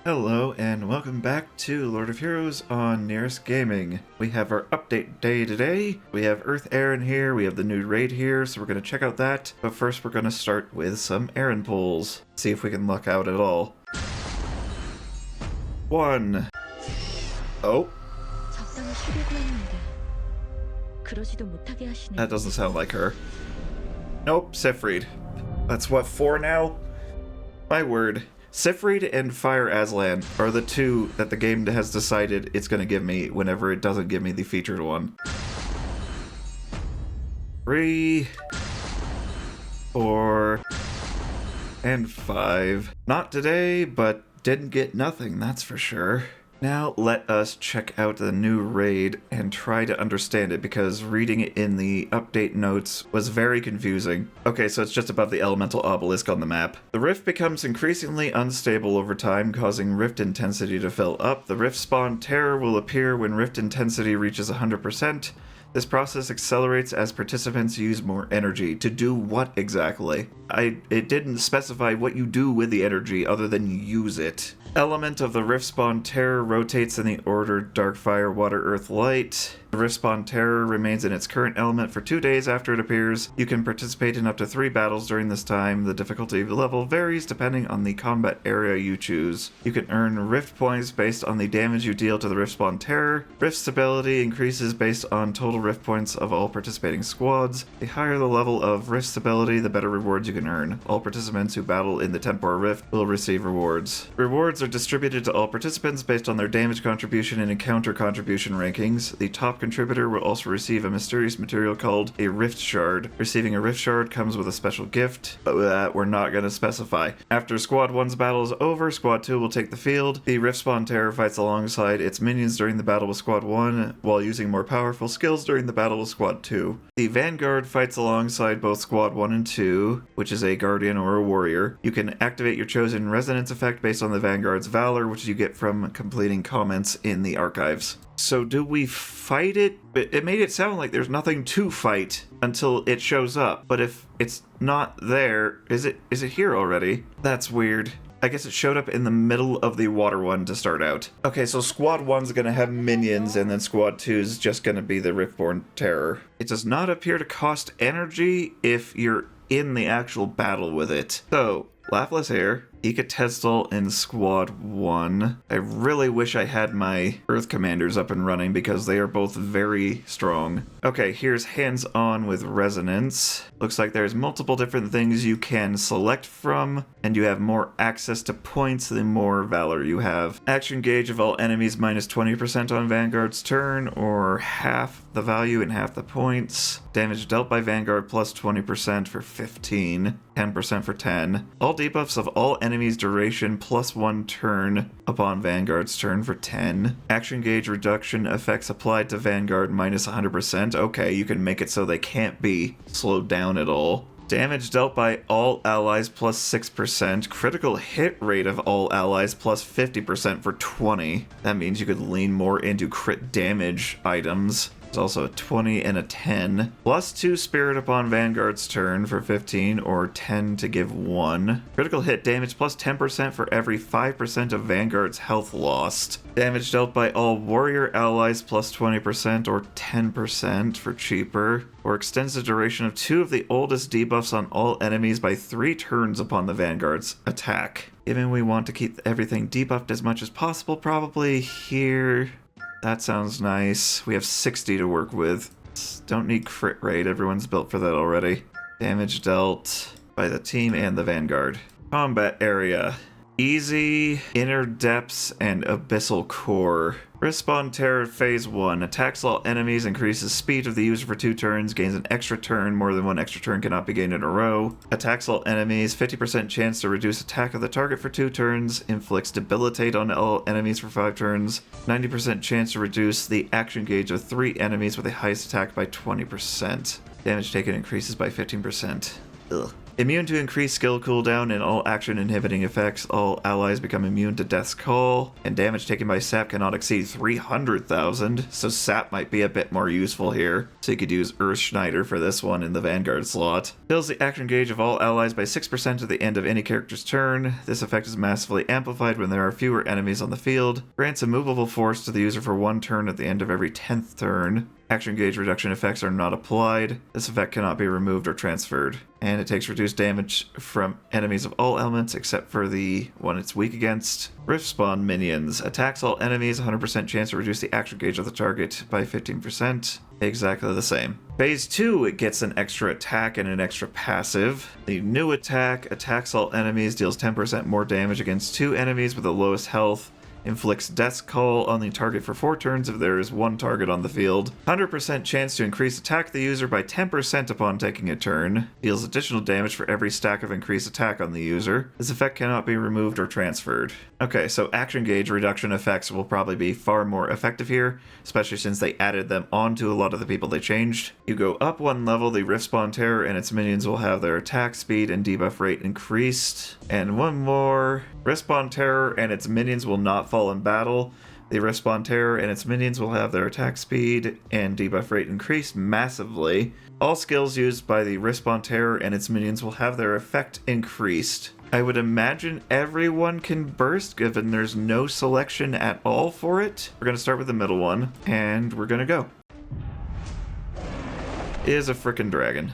Hello and welcome back to Lord of Heroes on Nyris Gaming. We have our update day today. We have Earth Aran here, we have the new raid here, so we're going to check out that. But first we're going to start with some Aran pulls. See if we can luck out at all. 1. Oh. That doesn't sound like her. Nope, Siegfried. That's what, 4 now? My word. Siegfried and Fire Aslan are the two that the game has decided it's going to give me whenever it doesn't give me the featured one. 3, 4, and 5. Not today, but didn't get nothing, that's for sure. Now let us check out the new raid and try to understand it, because reading it in the update notes was very confusing. Okay, so it's just above the elemental obelisk on the map. The rift becomes increasingly unstable over time, causing rift intensity to fill up. The rift spawn terror will appear when rift intensity reaches 100%. This process accelerates as participants use more energy. To do what exactly? It didn't specify what you do with the energy other than you use it. Element of the Rift Spawn Terror rotates in the order Dark Fire, Water, Earth, Light. The Rift Spawn Terror remains in its current element for 2 days after it appears. You can participate in up to 3 battles during this time. The difficulty level varies depending on the combat area you choose. You can earn Rift points based on the damage you deal to the Rift Spawn Terror. Rift stability increases based on total Rift points of all participating squads. The higher the level of Rift stability, the better rewards you can earn. All participants who battle in the Temporal Rift will receive rewards. Rewards are distributed to all participants based on their damage contribution and encounter contribution rankings. The top contributor will also receive a mysterious material called a Rift Shard. Receiving a Rift Shard comes with a special gift, but that we're not going to specify. After Squad 1's battle is over, Squad 2 will take the field. The Rift Spawn Terror fights alongside its minions during the battle with Squad 1, while using more powerful skills during the battle with Squad 2. The Vanguard fights alongside both Squad 1 and 2, which is a Guardian or a Warrior. You can activate your chosen resonance effect based on the Vanguard's Valor, which you get from completing comments in the archives. So do we fight it? It made it sound like there's nothing to fight until it shows up. But if it's not there, is it here already? That's weird. I guess it showed up in the middle of the water one to start out. Okay, so Squad 1's gonna have minions, and then Squad 2's just gonna be the Riftborn Terror. It does not appear to cost energy if you're in the actual battle with it. So, Laughless here. Testel in Squad 1. I really wish I had my Earth Commanders up and running because they are both very strong. Okay, here's Hands-On with Resonance. Looks like there's multiple different things you can select from, and you have more access to points the more Valor you have. Action gauge of all enemies minus 20% on Vanguard's turn, or half the value and half the points. Damage dealt by Vanguard plus 20% for 15, 10% for 10. All debuffs of all enemies duration plus 1 turn upon Vanguard's turn for 10. Action gauge reduction effects applied to Vanguard minus 100%. Okay, you can make it so they can't be slowed down at all. Damage dealt by all allies plus 6%. Critical hit rate of all allies plus 50% for 20. That means you could lean more into crit damage items. There's also a 20 and a 10. Plus 2 Spirit upon Vanguard's turn for 15, or 10 to give 1. Critical hit damage plus 10% for every 5% of Vanguard's health lost. Damage dealt by all Warrior allies plus 20%, or 10% for cheaper. Or extends the duration of 2 of the oldest debuffs on all enemies by 3 turns upon the Vanguard's attack. Given we want to keep everything debuffed as much as possible, probably here. That sounds nice. We have 60 to work with. Don't need crit rate, everyone's built for that already. Damage dealt by the team and the Vanguard. Combat area. Easy, Inner Depths, and Abyssal Core. Respawn Terror Phase 1. Attacks all enemies, increases speed of the user for 2 turns, gains an extra turn, more than 1 extra turn cannot be gained in a row. Attacks all enemies, 50% chance to reduce attack of the target for 2 turns, inflicts debilitate on all enemies for 5 turns, 90% chance to reduce the action gauge of 3 enemies with the highest attack by 20%. Damage taken increases by 15%. Ugh. Immune to increased skill cooldown and all action inhibiting effects. All allies become immune to Death's Call, and damage taken by sap cannot exceed 300,000, so sap might be a bit more useful here. So you could use Earth Schneider for this one in the Vanguard slot. Fills the action gauge of all allies by 6% at the end of any character's turn. This effect is massively amplified when there are fewer enemies on the field. Grants a movable force to the user for 1 turn at the end of every 10th turn. Action gauge reduction effects are not applied. This effect cannot be removed or transferred. And it takes reduced damage from enemies of all elements except for the one it's weak against. Rift Spawn minions. Attacks all enemies, 100% chance to reduce the action gauge of the target by 15%. Exactly the same. Phase 2, it gets an extra attack and an extra passive. The new attack attacks all enemies, deals 10% more damage against 2 enemies with the lowest health. Inflicts Death's Call on the target for 4 turns if there is 1 target on the field. 100% chance to increase attack the user by 10% upon taking a turn. Deals additional damage for every stack of increased attack on the user. This effect cannot be removed or transferred. Okay, so action gauge reduction effects will probably be far more effective here, especially since they added them onto a lot of the people they changed. You go up 1 level, the Rift Spawn Terror and its minions will have their attack speed and debuff rate increased. And one more. Rift Spawn Terror and its minions will not fall in battle. The Rift Spawn Terror and its minions will have their attack speed and debuff rate increased massively. All skills used by the Rift Spawn Terror and its minions will have their effect increased. I would imagine everyone can burst given there's no selection at all for it. We're going to start with the middle one and we're going to go. It is a frickin' dragon.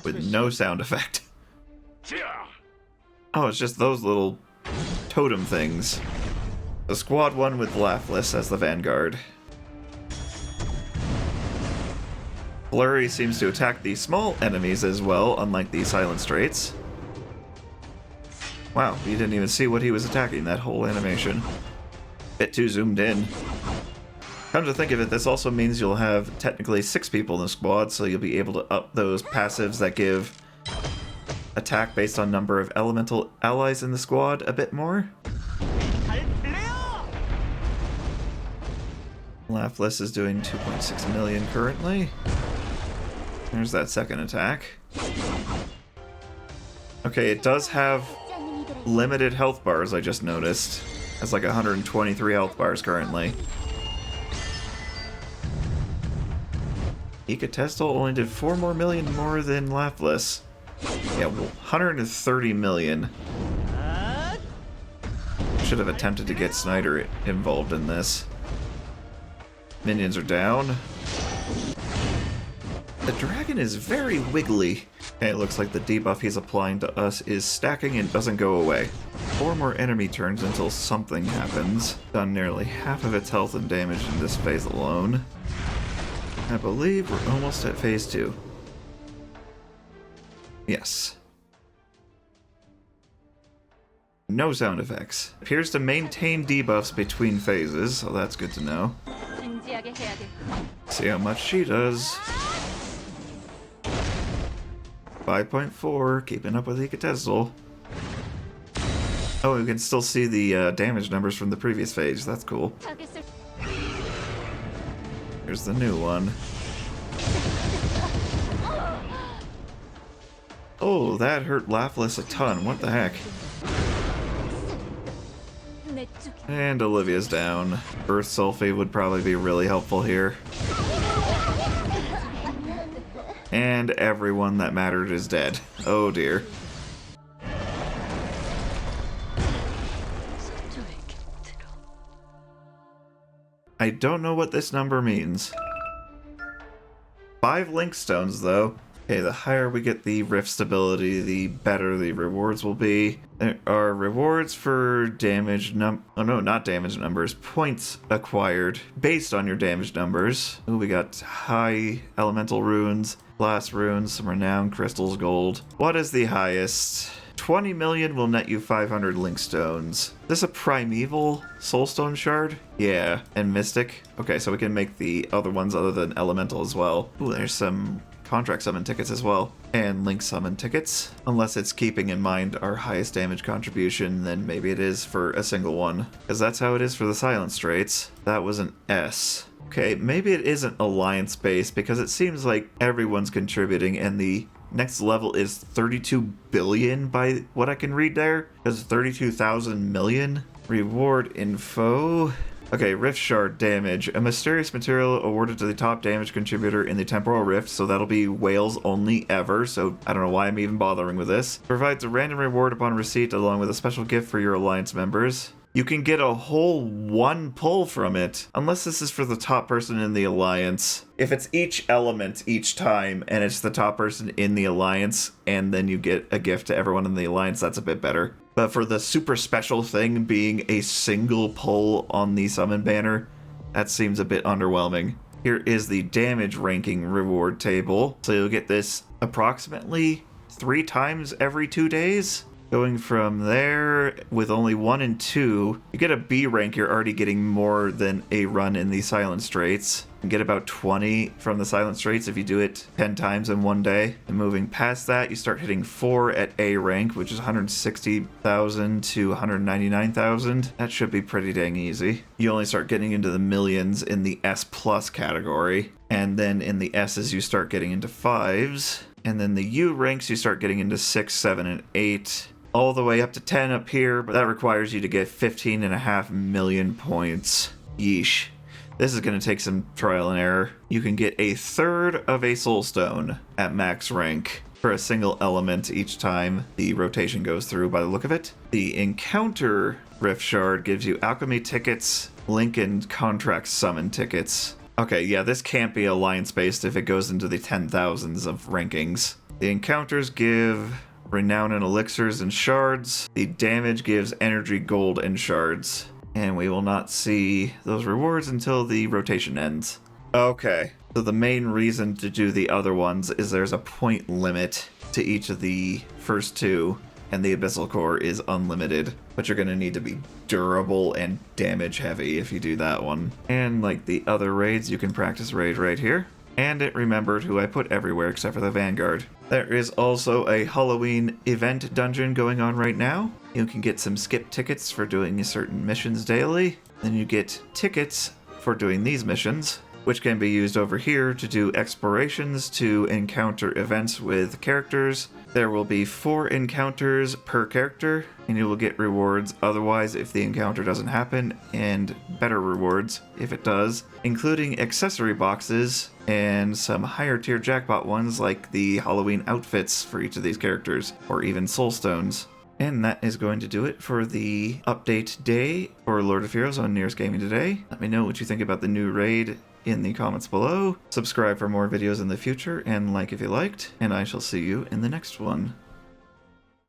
With no sound effect. Oh, it's just those little totem things. The squad one with Laughless as the Vanguard. Flurry seems to attack the small enemies as well, unlike the Silent Straits. Wow, you didn't even see what he was attacking, that whole animation. Bit too zoomed in. Come to think of it, this also means you'll have technically 6 people in the squad, so you'll be able to up those passives that give attack based on number of elemental allies in the squad a bit more. Laughless is doing 2.6 million currently. There's that second attack. Okay, it does have limited health bars, I just noticed. It's like 123 health bars currently. Ecotesto only did 4 more million more than Laughless. Yeah, well, 130 million. Should have attempted to get Snyder involved in this. Minions are down. The dragon is very wiggly. Okay, it looks like the debuff he's applying to us is stacking and doesn't go away. 4 more enemy turns until something happens. Done nearly half of its health and damage in this phase alone. I believe we're almost at phase 2. Yes. No sound effects. Appears to maintain debuffs between phases, so that's good to know. See how much she does. 5.4, keeping up with Ecotesto. Oh, we can still see the damage numbers from the previous phase. That's cool. Here's the new one. Oh, that hurt Laughless a ton. What the heck? And Olivia's down. Earth Sulfate would probably be really helpful here. And everyone that mattered is dead. Oh dear. I don't know what this number means. 5 link stones though. Okay, the higher we get the rift stability, the better the rewards will be. There are rewards for damage not damage numbers, points acquired based on your damage numbers. Ooh, we got high elemental runes, blast runes, some renown crystals, gold. What is the highest? 20 million will net you 500 link stones. Is this a primeval soulstone shard? Yeah, and mystic. Okay, so we can make the other ones other than elemental as well. Ooh, there's some contract summon tickets as well, and link summon tickets. Unless it's keeping in mind our highest damage contribution, then maybe it is for a single one, because that's how it is for the Silent Straits. That was an S. Okay, maybe it isn't alliance based, because it seems like everyone's contributing, and the next level is 32 billion by what I can read there, because 32,000 million. Reward info. Okay, Rift Shard damage. A mysterious material awarded to the top damage contributor in the Temporal Rift, so that'll be whales only ever, so I don't know why I'm even bothering with this. Provides a random reward upon receipt along with a special gift for your alliance members. You can get a whole one pull from it, unless this is for the top person in the alliance. If it's each element each time, and it's the top person in the alliance, and then you get a gift to everyone in the alliance, that's a bit better. But for the super special thing being a single pull on the summon banner, that seems a bit underwhelming. Here is the damage ranking reward table. So you'll get this approximately 3 times every 2 days. Going from there, with only 1 and 2, you get a B rank, you're already getting more than a run in the Silent Straits. You get about 20 from the Silent Straits if you do it 10 times in 1 day. And moving past that, you start hitting 4 at A rank, which is 160,000 to 199,000. That should be pretty dang easy. You only start getting into the millions in the S plus category. And then in the S's, you start getting into 5s. And then the U ranks, you start getting into 6, 7, and 8. All the way up to 10 up here, but that requires you to get 15.5 million points. Yeesh. This is going to take some trial and error. You can get a third of a soul stone at max rank for a single element each time the rotation goes through by the look of it. The encounter Rift Shard gives you alchemy tickets, link and contract summon tickets. Okay, yeah, this can't be alliance based if it goes into the 10,000s of rankings. The encounters give renown and elixirs and shards. The damage gives energy, gold, and shards. And we will not see those rewards until the rotation ends. Okay, so the main reason to do the other ones is there's a point limit to each of the first 2, and the Abyssal Core is unlimited, but you're going to need to be durable and damage heavy if you do that one. And like the other raids, you can practice raid right here. And it remembered who I put everywhere except for the Vanguard. There is also a Halloween event dungeon going on right now. You can get some skip tickets for doing certain missions daily. Then you get tickets for doing these missions, which can be used over here to do explorations to encounter events with characters. There will be 4 encounters per character, and you will get rewards otherwise if the encounter doesn't happen, and better rewards if it does, including accessory boxes and some higher tier jackpot ones like the Halloween outfits for each of these characters, or even soul stones. And that is going to do it for the update day for Lord of Heroes on Nyris Gaming today. Let me know what you think about the new raid in the comments below. Subscribe for more videos in the future, and like if you liked, and I shall see you in the next one.